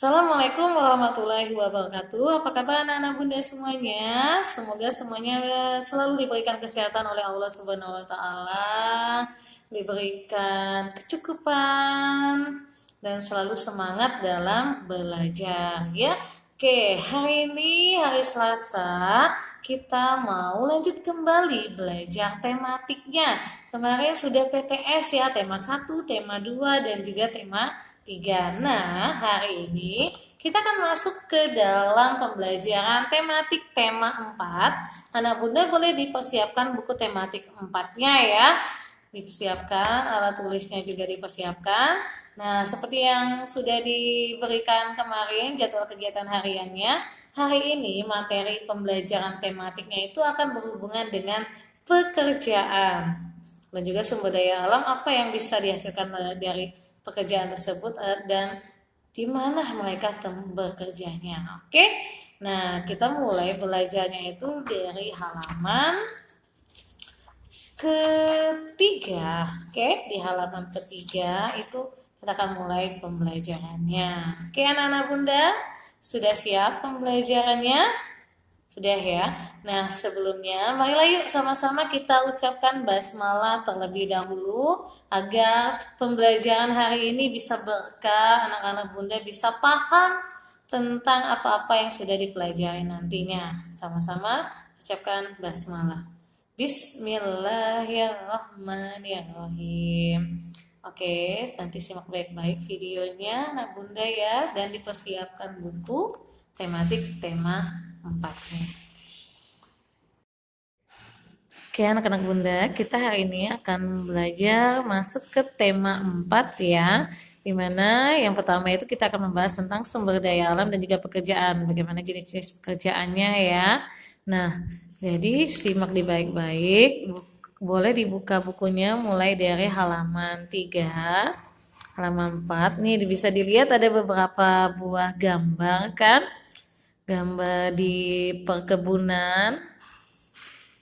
Assalamualaikum warahmatullahi wabarakatuh. Apa kabar anak-anak bunda semuanya? Semoga semuanya selalu diberikan kesehatan oleh Allah Subhanahu wa taala, diberikan kecukupan dan selalu semangat dalam belajar ya. Oke, hari ini hari Selasa kita mau lanjut kembali belajar tematiknya. Kemarin sudah PTS ya, tema 1, tema 2 dan juga tema 3. Nah, hari ini kita akan masuk ke dalam pembelajaran tematik tema 4. Anak bunda boleh dipersiapkan buku tematik 4-nya ya. Dipersiapkan, alat tulisnya juga dipersiapkan. Nah, seperti yang sudah diberikan kemarin jadwal kegiatan hariannya, hari ini materi pembelajaran tematiknya itu akan berhubungan dengan pekerjaan dan juga sumber daya alam, apa yang bisa dihasilkan dari pekerjaan tersebut dan di mana mereka bekerjanya. Oke. Nah, kita mulai belajarnya itu dari halaman ketiga. Oke, di halaman ketiga itu kita akan mulai pembelajarannya. Oke, anak-anak bunda, sudah siap pembelajarannya? Sudah ya. Nah, sebelumnya marilah yuk sama-sama kita ucapkan basmalah terlebih dahulu agar pembelajaran hari ini bisa berkah, anak-anak bunda bisa paham tentang apa-apa yang sudah dipelajari nantinya. Sama-sama ucapkan basmalah. Bismillahirrahmanirrahim. Oke, nanti simak baik-baik videonya anak bunda ya, dan dipersiapkan buku tematik tema 4-nya. Oke anak-anak bunda, kita hari ini akan belajar masuk ke tema 4 ya. Dimana yang pertama itu kita akan membahas tentang sumber daya alam dan juga pekerjaan. Bagaimana jenis-jenis pekerjaannya ya. Nah, jadi simak di baik-baik. Boleh dibuka bukunya mulai dari halaman 3, halaman 4. Nih bisa dilihat ada beberapa buah gambar kan. Gambar di perkebunan.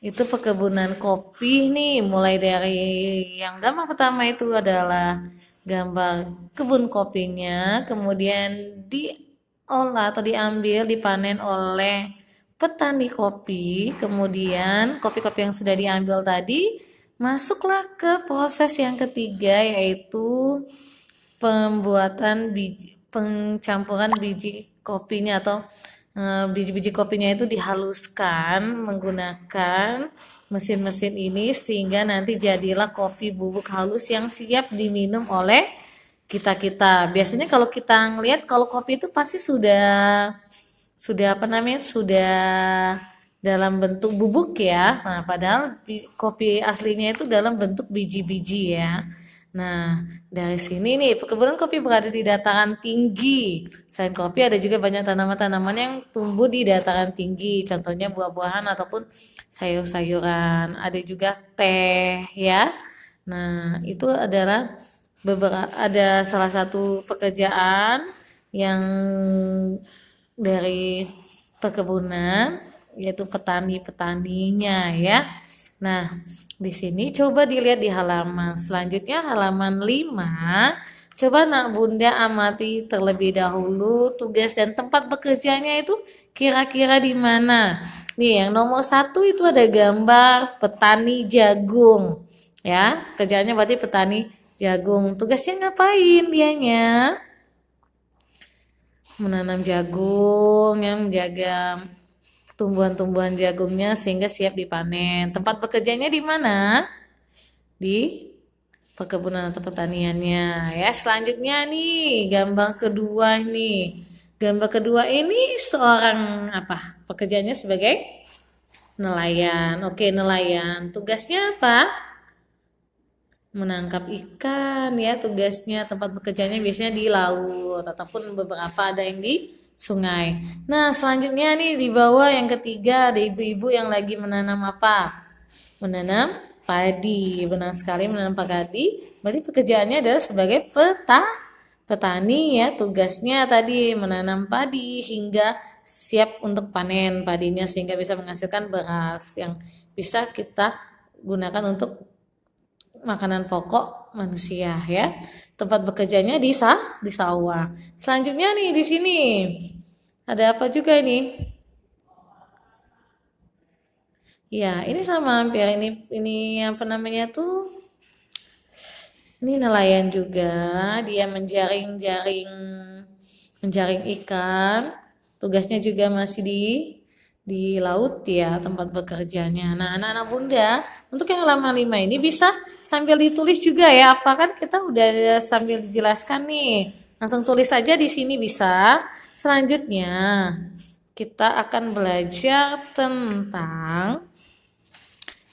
Itu perkebunan kopi nih, mulai dari yang gambar pertama itu adalah gambar kebun kopinya, kemudian diolah atau diambil, dipanen oleh petani kopi, kemudian kopi-kopi yang sudah diambil tadi masuklah ke proses yang ketiga, yaitu pembuatan biji, pencampuran biji kopinya atau biji-biji kopinya itu dihaluskan menggunakan mesin-mesin ini sehingga nanti jadilah kopi bubuk halus yang siap diminum oleh kita-kita. Biasanya kalau kita ngelihat kalau kopi itu pasti sudah apa namanya? Sudah dalam bentuk bubuk ya. Nah, padahal kopi aslinya itu dalam bentuk biji-biji ya. Nah, dari sini nih, perkebunan kopi berada di dataran tinggi. Selain kopi ada juga banyak tanaman-tanaman yang tumbuh di dataran tinggi. Contohnya buah-buahan ataupun sayur-sayuran. Ada juga teh ya. Nah, itu adalah ada salah satu pekerjaan yang dari perkebunan, yaitu petani-petaninya ya. Nah, di sini coba dilihat di halaman selanjutnya, halaman 5. Coba nak bunda amati terlebih dahulu tugas dan tempat bekerjanya itu kira-kira di mana. Nih yang nomor 1 itu ada gambar petani jagung. Ya, kerjanya berarti petani jagung. Tugasnya ngapain dianya? Menanam jagung, yang menjaga tumbuhan-tumbuhan jagungnya sehingga siap dipanen. Tempat bekerjanya di mana? Di perkebunan atau pertaniannya. Ya, selanjutnya nih, gambar kedua nih. Gambar kedua ini seorang apa? Pekerjaannya sebagai nelayan. Oke, nelayan. Tugasnya apa? Menangkap ikan ya, tugasnya. Tempat bekerjanya biasanya di laut ataupun beberapa ada yang di sungai. Nah, selanjutnya nih di bawah yang ketiga ada ibu-ibu yang lagi menanam apa? Menanam padi. Benar sekali, menanam padi. Berarti pekerjaannya adalah sebagai petani ya. Tugasnya tadi menanam padi hingga siap untuk panen padinya sehingga bisa menghasilkan beras yang bisa kita gunakan untuk makanan pokok manusia ya. Tempat bekerjanya di sawah. Selanjutnya nih di sini ada apa juga nih? Ya, ini sama hampir ini apa namanya tuh? Ini nelayan juga, dia menjaring ikan. Tugasnya juga masih di laut ya tempat bekerjanya. Nah, anak-anak bunda, untuk yang halaman 5 ini bisa sambil ditulis juga ya. Apa kan kita udah sambil dijelaskan nih. Langsung tulis saja di sini bisa. Selanjutnya kita akan belajar tentang,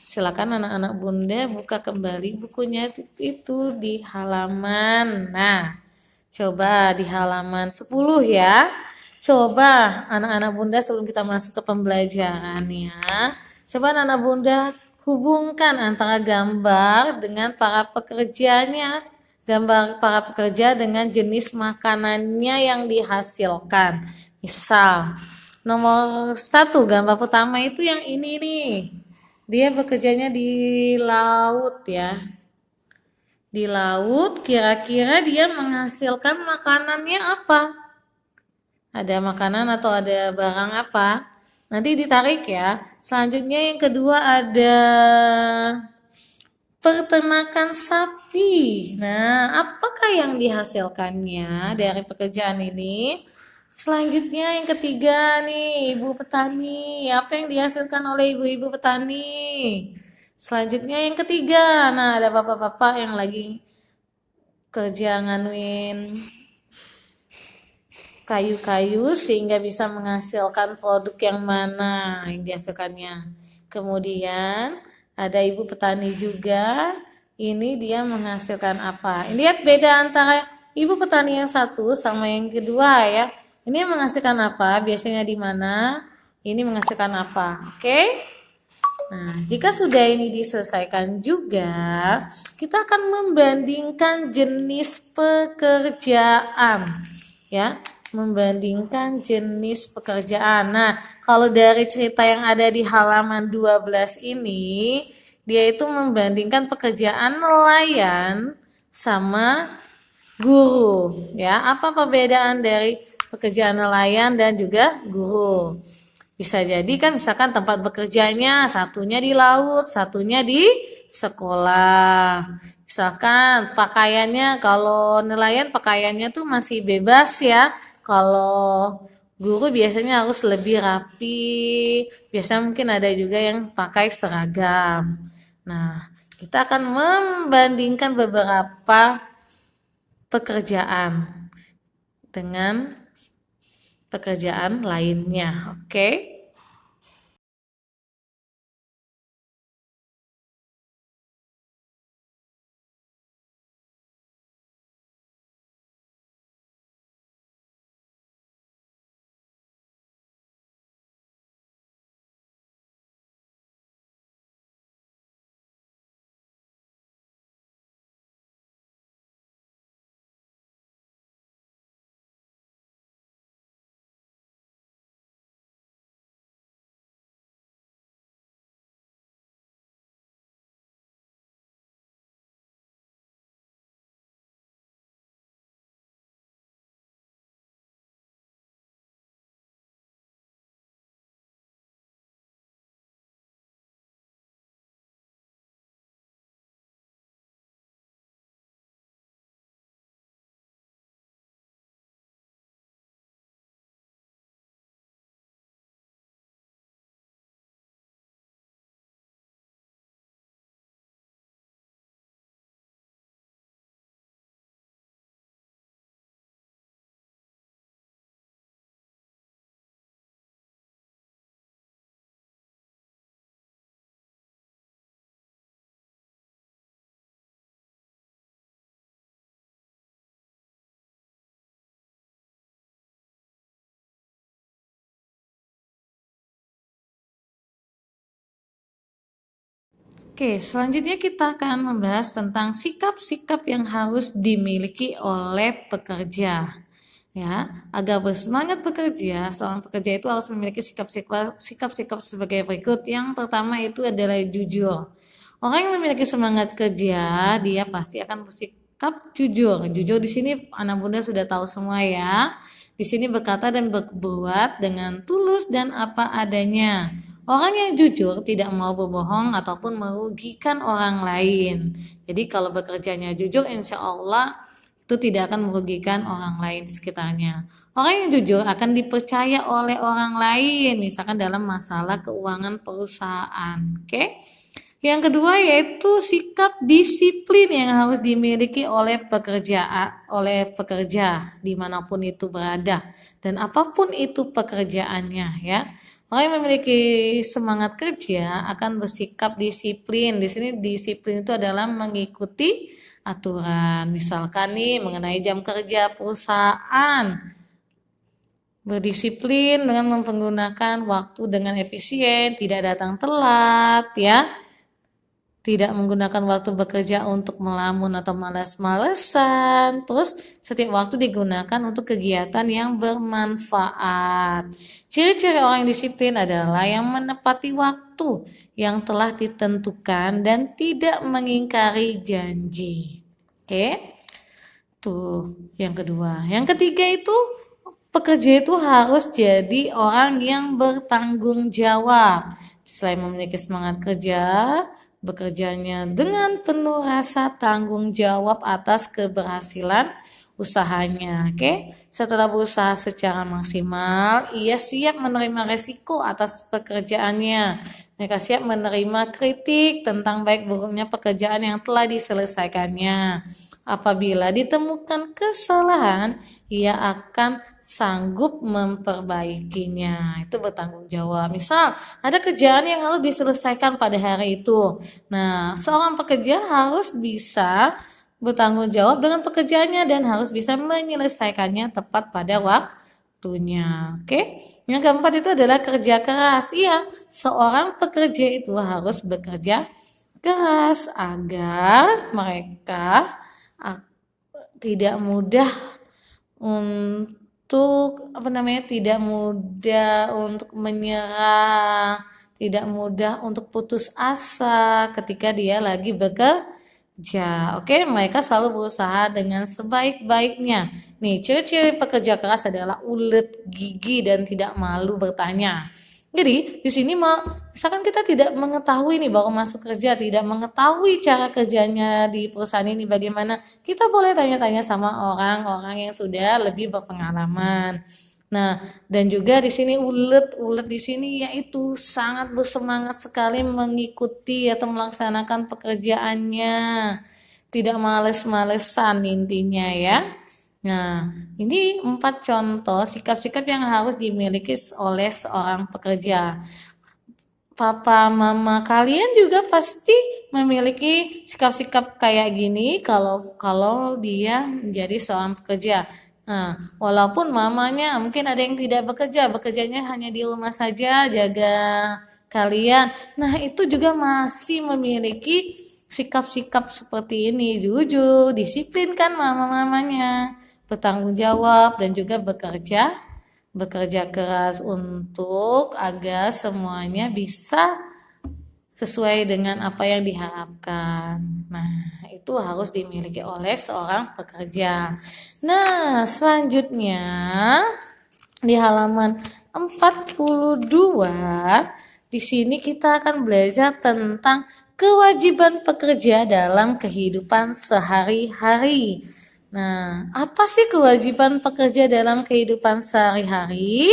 silakan anak-anak bunda buka kembali bukunya itu di halaman. Nah, coba di halaman 10 ya. Coba anak-anak bunda sebelum kita masuk ke pembelajaran ya. Coba anak-anak bunda hubungkan antara gambar dengan para pekerjanya. Gambar para pekerja dengan jenis makanannya yang dihasilkan. Misal, nomor 1 gambar pertama itu yang ini nih. Dia bekerjanya di laut ya. Di laut kira-kira dia menghasilkan makanannya apa? Ada makanan atau ada barang apa? Nanti ditarik ya. Selanjutnya yang kedua ada peternakan sapi. Nah, apakah yang dihasilkannya dari pekerjaan ini? Selanjutnya yang ketiga nih, ibu petani. Apa yang dihasilkan oleh ibu-ibu petani? Selanjutnya yang ketiga, nah ada bapak-bapak yang lagi kerja nganuin kayu-kayu sehingga bisa menghasilkan produk yang mana yang dihasilkannya. Kemudian ada ibu petani juga, ini dia menghasilkan apa? Ini lihat beda antara ibu petani yang satu sama yang kedua ya. Ini menghasilkan apa? Biasanya di mana? Ini menghasilkan apa? Oke? Nah, jika sudah ini diselesaikan juga, kita akan membandingkan jenis pekerjaan. Ya, membandingkan jenis pekerjaan. Nah, kalau dari cerita yang ada di halaman 12 ini, dia itu membandingkan pekerjaan nelayan sama guru. Ya, apa perbedaan dari pekerjaan nelayan dan juga guru? Bisa jadi kan misalkan tempat bekerjanya satunya di laut, satunya di sekolah. Misalkan pakaiannya, kalau nelayan pakaiannya tuh masih bebas ya. Kalau guru biasanya harus lebih rapi. Biasanya mungkin ada juga yang pakai seragam. Nah, kita akan membandingkan beberapa pekerjaan dengan pekerjaan lainnya. Oke? Oke, selanjutnya kita akan membahas tentang sikap-sikap yang harus dimiliki oleh pekerja. Ya, agar bersemangat bekerja, seorang pekerja itu harus memiliki sikap-sikap sebagai berikut. Yang pertama itu adalah jujur. Orang yang memiliki semangat kerja, dia pasti akan bersikap jujur. Jujur di sini anak bunda sudah tahu semua ya. Di sini berkata dan berbuat dengan tulus dan apa adanya. Orang yang jujur tidak mau berbohong ataupun merugikan orang lain. Jadi kalau bekerjanya jujur, insya Allah itu tidak akan merugikan orang lain di sekitarnya. Orang yang jujur akan dipercaya oleh orang lain, misalkan dalam masalah keuangan perusahaan. Oke? Yang kedua yaitu sikap disiplin yang harus dimiliki oleh pekerja dimanapun itu berada dan apapun itu pekerjaannya ya. Orang yang memiliki semangat kerja akan bersikap disiplin. Di sini disiplin itu adalah mengikuti aturan. Misalkan nih mengenai jam kerja perusahaan. Berdisiplin dengan menggunakan waktu dengan efisien, tidak datang telat ya. Tidak menggunakan waktu bekerja untuk melamun atau malas-malesan. Terus setiap waktu digunakan untuk kegiatan yang bermanfaat. Ciri-ciri orang yang disiplin adalah yang menepati waktu yang telah ditentukan dan tidak mengingkari janji. Oke? Tuh, yang kedua. Yang ketiga itu pekerja itu harus jadi orang yang bertanggung jawab. Selain memiliki semangat kerja, bekerjanya dengan penuh rasa tanggung jawab atas keberhasilan usahanya. Oke, setelah berusaha secara maksimal, ia siap menerima resiko atas pekerjaannya. Mereka siap menerima kritik tentang baik buruknya pekerjaan yang telah diselesaikannya. Apabila ditemukan kesalahan, ia akan sanggup memperbaikinya. Itu bertanggung jawab. Misal ada kerjaan yang harus diselesaikan pada hari itu. Nah, seorang pekerja harus bisa bertanggung jawab dengan pekerjaannya dan harus bisa menyelesaikannya tepat pada waktunya. Oke? Yang keempat itu adalah kerja keras. Iya, seorang pekerja itu harus bekerja keras agar mereka tidak mudah untuk tidak mudah untuk menyerah, tidak mudah untuk putus asa ketika dia lagi bekerja. Oke, mereka selalu berusaha dengan sebaik-baiknya. Nih, ciri-ciri pekerja keras adalah ulet gigi dan tidak malu bertanya. Jadi di sini misalkan kita tidak mengetahui nih baru masuk kerja, tidak mengetahui cara kerjanya di perusahaan ini bagaimana, kita boleh tanya-tanya sama orang-orang yang sudah lebih berpengalaman. Nah, dan juga di sini ulet di sini yaitu sangat bersemangat sekali mengikuti atau melaksanakan pekerjaannya, tidak males-malesan intinya ya. Nah, ini 4 contoh sikap-sikap yang harus dimiliki oleh seorang pekerja. Papa mama kalian juga pasti memiliki sikap-sikap kayak gini kalau dia menjadi seorang pekerja. Nah, walaupun mamanya mungkin ada yang tidak bekerja, bekerjanya hanya di rumah saja, jaga kalian. Nah, itu juga masih memiliki sikap-sikap seperti ini, jujur, disiplin kan mama-mamanya, bertanggung jawab dan juga bekerja keras untuk agar semuanya bisa sesuai dengan apa yang diharapkan. Nah, itu harus dimiliki oleh seorang pekerja. Nah, selanjutnya di halaman 42 di sini kita akan belajar tentang kewajiban pekerja dalam kehidupan sehari-hari. Nah, apa sih kewajiban pekerja dalam kehidupan sehari-hari?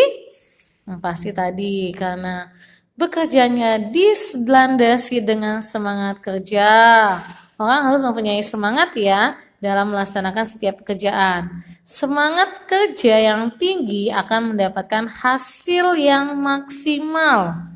Nah, pasti tadi karena bekerjanya dilandasi dengan semangat kerja. Orang harus mempunyai semangat ya dalam melaksanakan setiap pekerjaan. Semangat kerja yang tinggi akan mendapatkan hasil yang maksimal.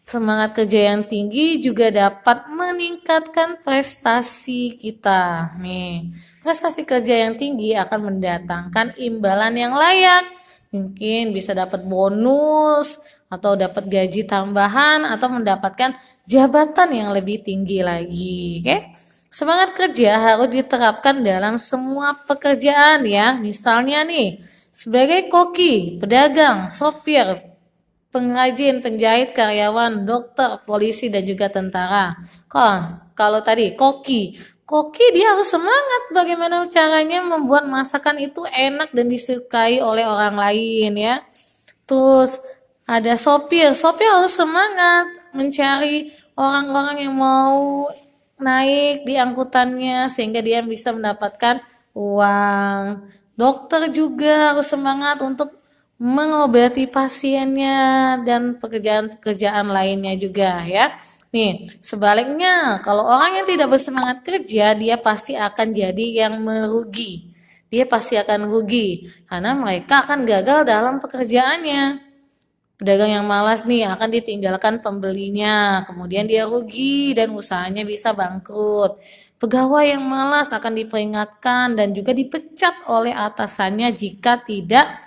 Semangat kerja yang tinggi juga dapat meningkatkan prestasi kita. Nih, prestasi kerja yang tinggi akan mendatangkan imbalan yang layak. Mungkin bisa dapat bonus atau dapat gaji tambahan atau mendapatkan jabatan yang lebih tinggi lagi. Oke? Semangat kerja harus diterapkan dalam semua pekerjaan ya. Misalnya nih, sebagai koki, pedagang, sopir, pengrajin, penjahit, karyawan, dokter, polisi, dan juga tentara. Kalau tadi koki dia harus semangat bagaimana caranya membuat masakan itu enak dan disukai oleh orang lain ya. Terus ada sopir harus semangat mencari orang-orang yang mau naik di angkutannya sehingga dia bisa mendapatkan uang. Dokter juga harus semangat untuk mengobati pasiennya dan pekerjaan-pekerjaan lainnya juga ya. Nih, sebaliknya kalau orang yang tidak bersemangat kerja, dia pasti akan jadi yang merugi. Dia pasti akan rugi karena mereka akan gagal dalam pekerjaannya. Pedagang yang malas nih akan ditinggalkan pembelinya, kemudian dia rugi dan usahanya bisa bangkrut. Pegawai yang malas akan diperingatkan dan juga dipecat oleh atasannya jika tidak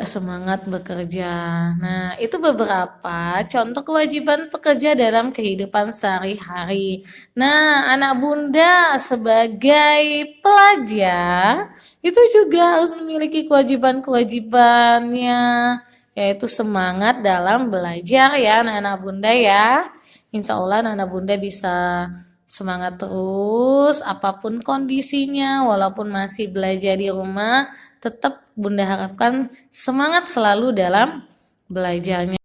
semangat bekerja. Nah, itu beberapa contoh kewajiban pekerja dalam kehidupan sehari-hari. Nah, anak bunda sebagai pelajar itu juga harus memiliki kewajiban-kewajibannya, yaitu semangat dalam belajar ya anak-anak bunda ya. Insya Allah anak-anak bunda bisa semangat terus apapun kondisinya, walaupun masih belajar di rumah, tetap bunda harapkan semangat selalu dalam belajarnya.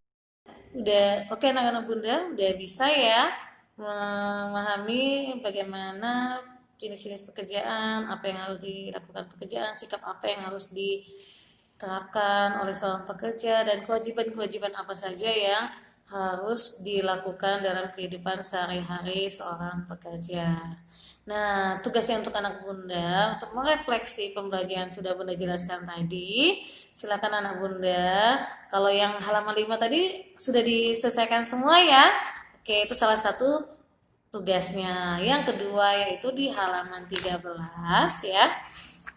Udah oke anak-anak bunda, udah bisa ya memahami bagaimana jenis-jenis pekerjaan, apa yang harus dilakukan pekerjaan, sikap apa yang harus diterapkan oleh seorang pekerja, dan kewajiban-kewajiban apa saja yang harus dilakukan dalam kehidupan sehari-hari seorang pekerja. Nah, tugasnya untuk anak bunda untuk merefleksi pembelajaran sudah bunda jelaskan tadi. Silakan anak bunda. Kalau yang halaman 5 tadi sudah diselesaikan semua ya. Oke, itu salah satu tugasnya. Yang kedua yaitu di halaman 13 ya.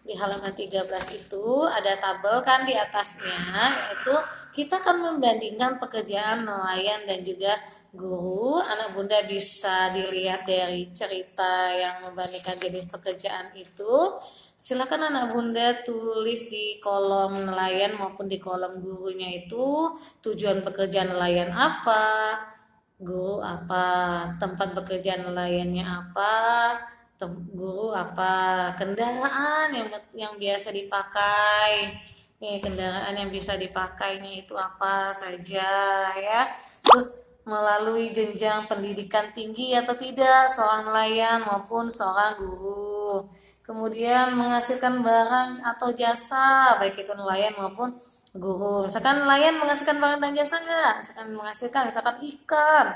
Di halaman 13 itu ada tabel kan di atasnya, yaitu kita akan membandingkan pekerjaan nelayan dan juga guru. Anak bunda bisa dilihat dari cerita yang membandingkan jenis pekerjaan itu. Silakan anak bunda tulis di kolom nelayan maupun di kolom gurunya itu tujuan pekerjaan nelayan apa, guru apa, tempat pekerjaan nelayannya apa, guru apa, kendaraan yang biasa dipakai. Nih, kendaraan yang bisa dipakainya itu apa saja ya. Terus melalui jenjang pendidikan tinggi atau tidak seorang nelayan maupun seorang guru. Kemudian menghasilkan barang atau jasa baik itu nelayan maupun guru. Misalkan nelayan menghasilkan barang dan jasa enggak? Misalkan ikan.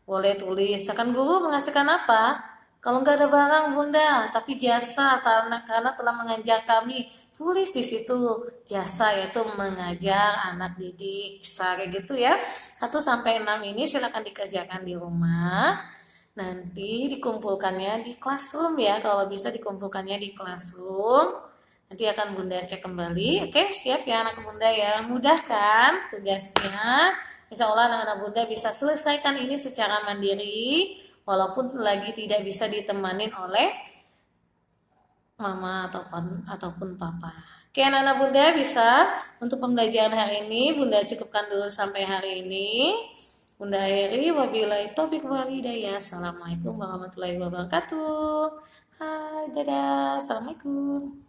Boleh tulis. Misalkan guru menghasilkan apa? Kalau nggak ada barang bunda, tapi jasa karena telah mengajar kami, tulis di situ jasa yaitu mengajar anak didik, kayak gitu ya. 1 sampai 6 ini silakan dikerjakan di rumah. Nanti dikumpulkannya di classroom ya, kalau bisa dikumpulkannya di classroom. Nanti akan bunda cek kembali. Oke, siap ya anak bunda ya. Mudah kan tugasnya? Insya Allah anak-anak bunda bisa selesaikan ini secara mandiri, walaupun lagi tidak bisa ditemanin oleh mama ataupun papa. Oke anak-anak bunda bisa untuk pembelajaran hari ini bunda cukupkan dulu sampai hari ini. Bunda akhiri wabillahi taufiq wal hidayah. Assalamualaikum warahmatullahi wabarakatuh. Hai, dadah. Assalamualaikum.